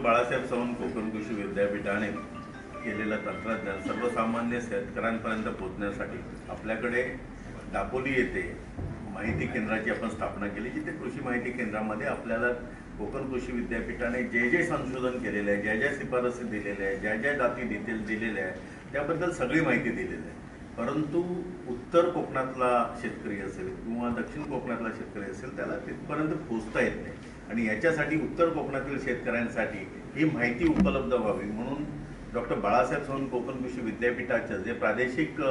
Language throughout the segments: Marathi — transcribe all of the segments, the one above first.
बाळासाहेब चव्हाण कोकण कृषी विद्यापीठाने केलेलं तंत्रज्ञान सर्वसामान्य शेतकऱ्यांपर्यंत पोहोचण्यासाठी आपल्याकडे दापोली येथे माहिती केंद्राची आपण स्थापना केली, जिथे कृषी माहिती केंद्रामध्ये आपल्याला कोकण कृषी विद्यापीठाने जे जे संशोधन केलेले आहे, ज्या ज्या शिफारसी दिलेल्या आहे, ज्या ज्या जाती डिटेल दिलेल्या आहे त्याबद्दल सगळी माहिती दिलेली आहे। परंतु उत्तर कोकणातला शेतकरी असेल किंवा दक्षिण कोकणातला शेतकरी असेल त्याला तिथपर्यंत पोहोचता येत नाही आणि याच्यासाठी उत्तर कोकणातील शेतकऱ्यांसाठी ही माहिती उपलब्ध व्हावी म्हणून डॉक्टर बाळासाहेब चव्हाण कोकण कृषी विद्यापीठाचे जे प्रादेशिक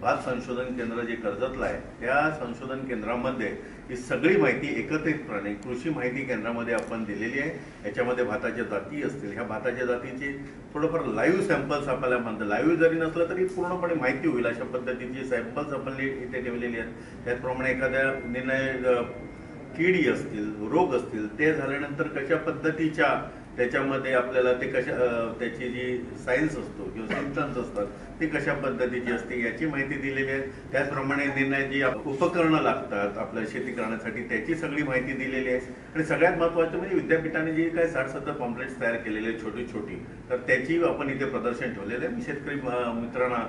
भात संशोधन केंद्र जे कर्जतला आहे त्या संशोधन केंद्रामध्ये ही सगळी माहिती एकत्रितपणे कृषी माहिती केंद्रामध्ये आपण दिलेली आहे। याच्यामध्ये भाताच्या जाती असतील, ह्या भाताच्या जातीचे थोडंफार लाईव्ह सॅम्पल्स आपल्याला म्हणतात, लाईव्ह जरी नसलं तरी पूर्णपणे माहिती होईल अशा पद्धतीची सॅम्पल्स आपण इथे ठेवलेली आहेत। त्याचप्रमाणे एखाद्या निर्णय किडी असतील, रोग असतील, ते झाल्यानंतर कशा पद्धतीच्या त्याच्यामध्ये आपल्याला ते त्याची जी सायन्स असतो किंवा सिम्पटम्स असतात ते कशा पद्धतीची असते याची माहिती दिलेली आहे। त्याचप्रमाणे निर्णय जी उपकरणं लागतात आपल्या शेती करण्यासाठी त्याची सगळी माहिती दिलेली आहे आणि सगळ्यात महत्त्वाचं म्हणजे विद्यापीठाने जी काय 60-70 पॉम्पलेट्स तयार केलेले आहेत छोटी छोटी, तर त्याची आपण इथे प्रदर्शन ठेवलेलं आहे। मी शेतकरी मित्रांना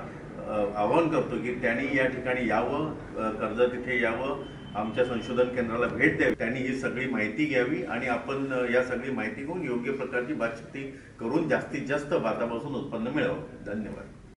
आवाहन करतो की त्यांनी या ठिकाणी यावं, कर्जत इथे यावं, आमच्या संशोधन केंद्राला भेट द्यावी, त्यांनी ही सगळी माहिती घ्यावी आणि आपण या सगळी माहिती घेऊन योग्य प्रकारची भातशेती करून जास्तीत जास्त भातापासून उत्पन्न मिळवावं। धन्यवाद।